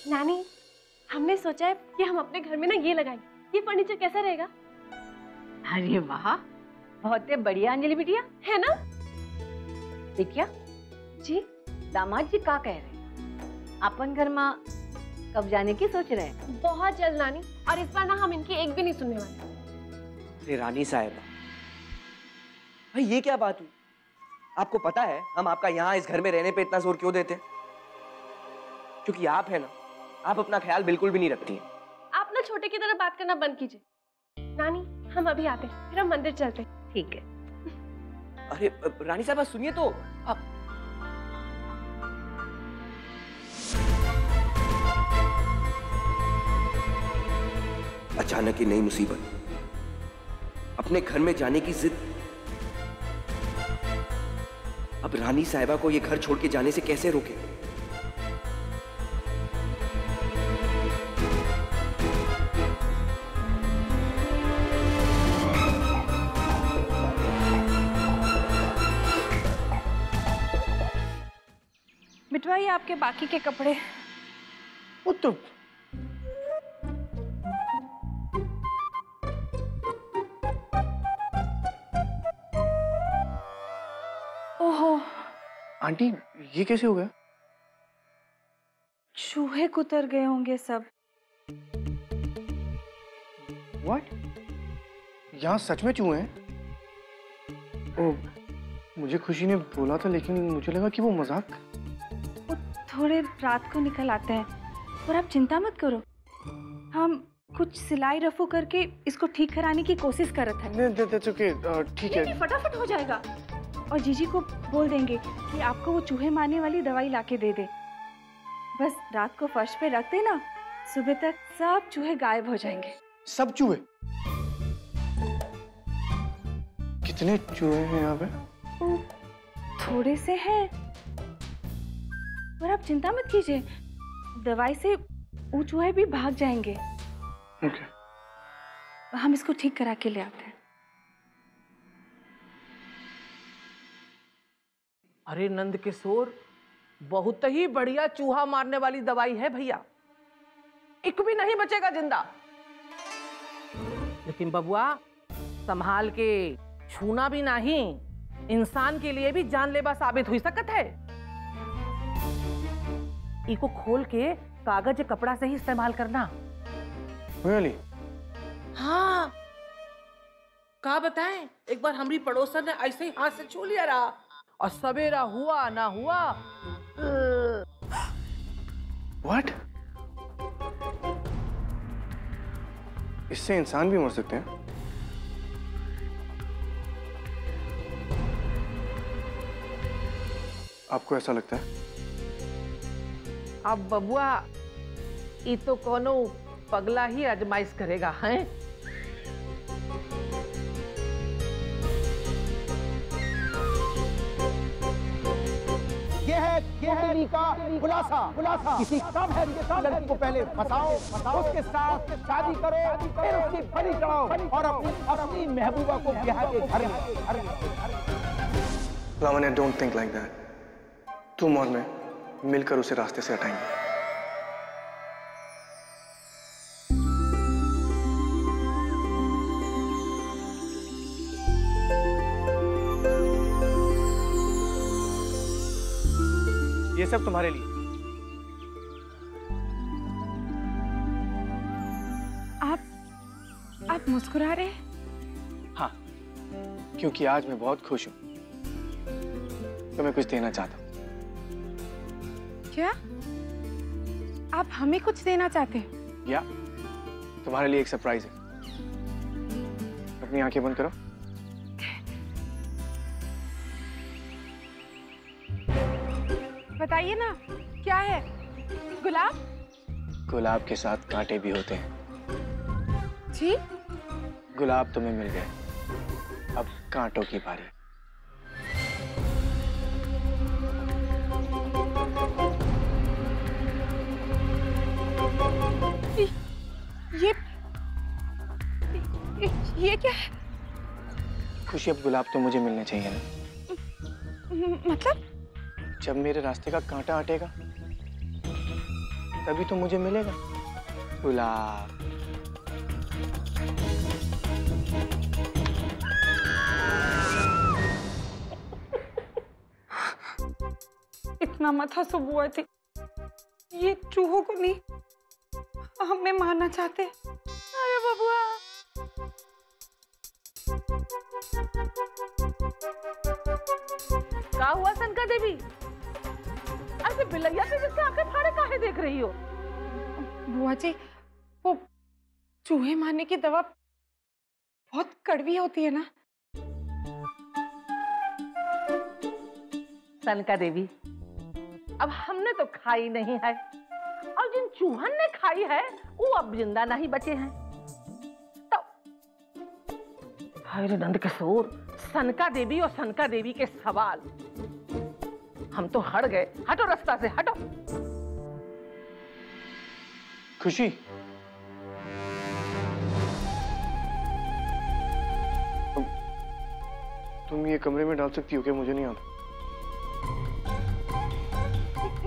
नानी, हमने सोचा है कि हम अपने घर में ना ये लगाएंगे। ये फर्नीचर कैसा रहेगा? अरे वाह, बहुत बढ़िया अंजलि बिटिया, है ना? बिटिया जी दामाद जी क्या कह रहे? अपन घर में कब जाने की सोच रहे हैं? बहुत जल्द नानी, और इस बार ना हम इनकी एक भी नहीं सुनने वाले। अरे रानी साहिबा, भाई ये क्या बात हुई? आपको पता है हम आपका यहाँ इस घर में रहने पे इतना जोर क्यों देते हैं? क्योंकि आप है ना, आप अपना ख्याल बिल्कुल भी नहीं रखती हैं। आप ना छोटे की तरह बात करना बंद कीजिए। नानी, हम अभी आते हैं, फिर हम मंदिर चलते हैं। ठीक है। अरे रानी साहिबा सुनिए तो, आप अचानक ही नई मुसीबत, अपने घर में जाने की जिद। अब रानी साहिबा को ये घर छोड़ के जाने से कैसे रोके? बिटवाइए आपके बाकी के कपड़े। तो ओहो, आंटी ये कैसे हो गया? चूहे कुतर गए होंगे सब। What? यहाँ सच में चूहे हैं? ओह, मुझे खुशी ने बोला था, लेकिन मुझे लगा कि वो मजाक। वो थोड़े रात को निकल आते हैं, और आप चिंता मत करो, हम कुछ सिलाई रफू करके इसको ठीक कराने की कोशिश कर रहे थे। नहीं, ओके, ठीक है। नहीं, फटाफट हो जाएगा। और जीजी को बोल देंगे कि आपको वो चूहे मारने वाली दवाई लाके दे दे। बस रात को फर्श पे रख देना, सुबह तक सब चूहे गायब हो जाएंगे। सब चूहे? कितने चूहे हैं यहाँ पे? थोड़े से हैं, पर आप चिंता मत कीजिए, दवाई से वो चूहे भी भाग जाएंगे। ओके। हम इसको ठीक करा के ले आते हैं। अरे नंद किशोर, बहुत ही बढ़िया चूहा मारने वाली दवाई है भैया, एक भी नहीं बचेगा जिंदा। लेकिन बबुआ संभाल के, छूना भी नहीं, इंसान के लिए भी जानलेवा साबित हुई सकत है। इको खोल के कागज कपड़ा से ही इस्तेमाल करना। really? हाँ, का बताएं, एक बार हमारी पड़ोसन ने ऐसे ही हाथ से छू लिया रहा, और सवेरा हुआ ना हुआ। What? इससे इंसान भी मर सकते हैं? आपको ऐसा लगता है? अब बबुआ, ये तो कोनो पगला ही आजमाइश करेगा, हैं? ये है का खुलासा। किसी कम है कि लड़की को पहले फंसाओ, उसके साथ शादी करो, फिर उसकी बलि चढ़ाओ और अपनी महबूबा को ब्याह के घर में। Lavanya, don't think like that. तुम और मैं मिलकर उसे रास्ते से हटाएंगे। ये सब तुम्हारे लिए। आप मुस्कुरा रहे हैं? हाँ, क्योंकि आज मैं बहुत खुश हूं, तो मैं कुछ देना चाहता हूं। क्या आप हमें कुछ देना चाहते हैं? या तुम्हारे लिए एक सरप्राइज है। अपनी आंखें बंद करो। बताइए ना, क्या है? गुलाब? गुलाब के साथ कांटे भी होते हैं। जी? गुलाब तुम्हें मिल गए, अब कांटों की बारी। ये क्या है? खुशी, अब गुलाब तो मुझे मिलने चाहिए ना। मतलब? जब मेरे रास्ते का कांटा हटेगा तभी तो मुझे मिलेगा गुलाब। इतना मत हंसो बुआ जी, ये चूहों को नहीं हमें मारना चाहते। अरे बबुआ, क्या हुआ सनका देवी? अरे बिलैया से जिसके आंखें फाड़े काहे देख रही हो? बुआ जी, वो चूहे मारने की दवा बहुत कड़वी होती है ना। सनका देवी, अब हमने तो खाई नहीं है और जिन चूहन ने खाई है वो अब जिंदा नहीं बचे हैं। तो हाय रे नंद किशोर, सनका देवी और सनका देवी के सवाल, हम तो हट गए। हटो रास्ता से, हटो। खुशी, तुम ये कमरे में डाल सकती हो क्या? मुझे नहीं आता।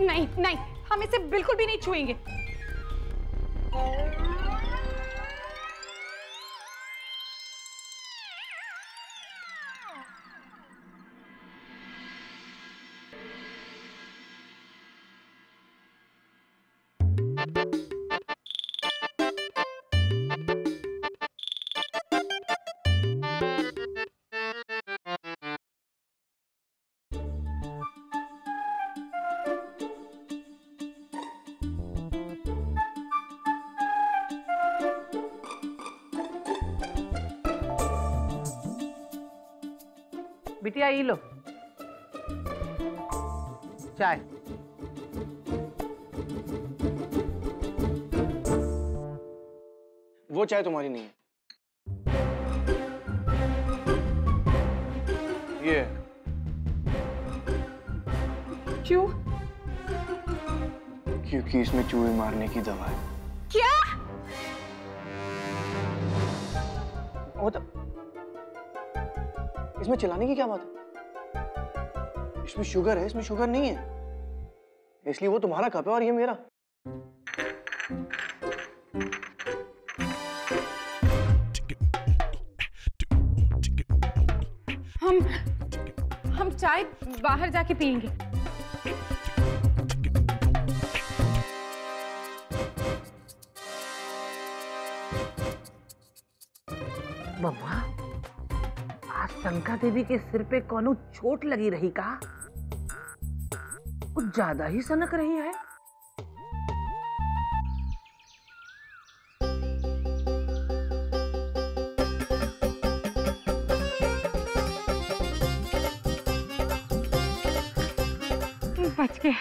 नहीं नहीं, हम इसे बिल्कुल भी नहीं छुएंगे। बिटिया ये लो चाय। वो चाय तुम्हारी नहीं है, ये है। क्यों? क्योंकि इसमें चूहे मारने की दवा है। क्या? वो तो इसमें चिल्लाने की क्या बात है? इसमें शुगर है, इसमें शुगर नहीं है, इसलिए वो तुम्हारा कप है और ये मेरा। हम चाय बाहर जाके पियेंगे। बब्बा, आज सनका देवी के सिर पे कौनो चोट लगी रही का? कुछ ज्यादा ही सनक रही है। बच गए।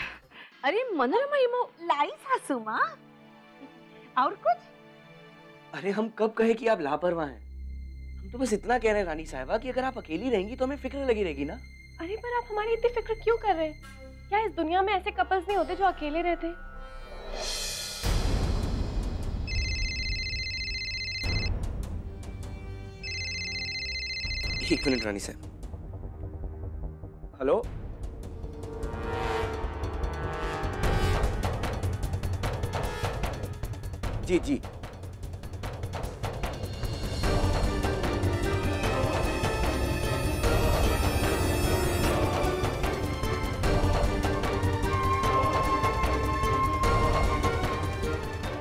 अरे मनोरमा इमो लाई सासू माँ, और कुछ? अरे हम कब कहे कि आप लापरवाह हैं? हम तो बस इतना कह रहे हैं रानी साहिबा कि अगर आप अकेली रहेंगी तो हमें फिक्र लगी रहेगी ना। अरे पर आप हमारी इतनी फिक्र क्यों कर रहे हैं? क्या इस दुनिया में ऐसे कपल्स नहीं होते जो अकेले रहते? एक मिनट रानी साहब। हेलो, जी जी,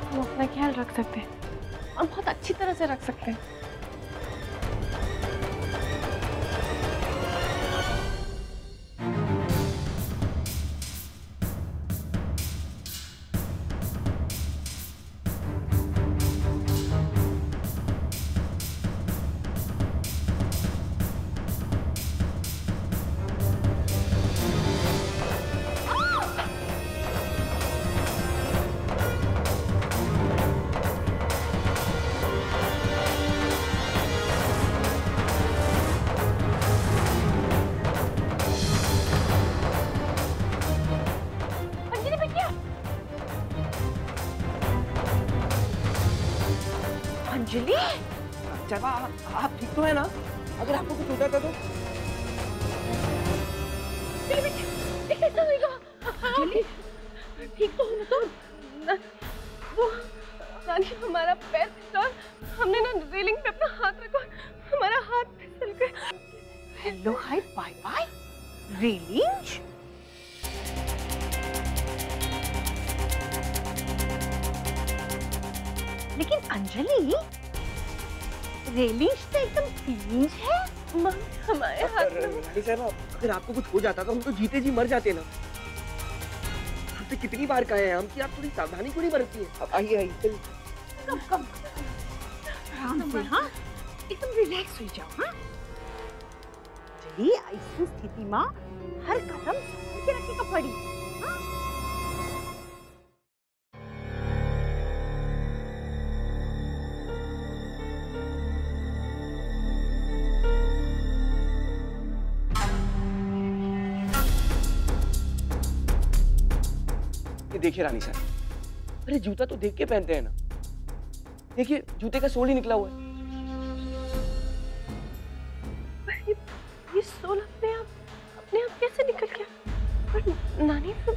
हम अपना ख्याल रख सकते हैं और बहुत अच्छी तरह से रख सकते हैं। अंजलि, चला, आप ठीक तो है ना? अगर आपको कुछ होता था तो? ठीक तो हो ना तुम? पैर फिसला और हमने ना रेलिंग पे अपना हाथ रखा, हमारा हाथ फिसल गया। Hello hi bye bye railing. लेकिन अंजलि, रेलिंग तो एकदम क्लीन है। हमारे हाथ में रानी साहब, अगर आपको कुछ हो जाता तो हम तो जीते जी मर जाते ना। आपसे कितनी बार कहे हैं हम कि आप थोड़ी सावधानी क्यों नहीं बरतती हैं? अब आइए आइए चलिए। कम आराम से, हाँ एकदम रिलैक्स हो जाओ। हाँ चलिए, ऐसी स्थिति में हर कदम संभाल के रखने का पड़ी। देखिए रानी साहब, अरे जूता तो देख के पहनते हैं ना। देखिए जूते का सोल ही निकला हुआ है। ये सोल अपने आप कैसे निकल गया? पर नानी तो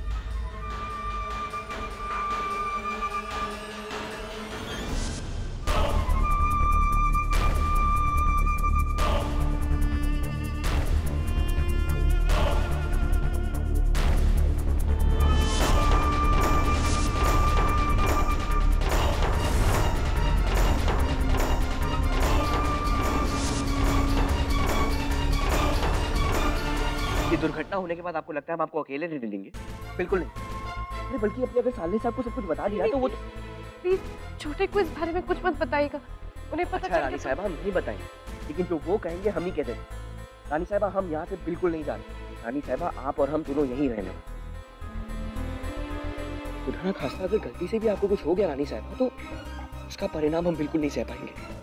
दुर्घटना होने के बाद आपको लगता है हम आपको अकेले नहीं लेंगे? बिल्कुल नहीं। अरे बल्कि अपने अगर साले साहब को सब कुछ बता दिया तो वो तो... प्लीज छोटे को इस बारे में कुछ मत बताइएगा, उन्हें पता अच्छा रानी साहब, हम नहीं बताएंगे, लेकिन जो वो कहेंगे हम ही कह देंगे। रानी साहब हम यहाँ से बिल्कुल नहीं जाएंगे। रानी साहब आप और हम दोनों यहीं रहने। खुदा ना खास्ता अगर गलती से भी आपको कुछ हो गया रानी साहब तो उसका परिणाम हम बिल्कुल नहीं सह पाएंगे।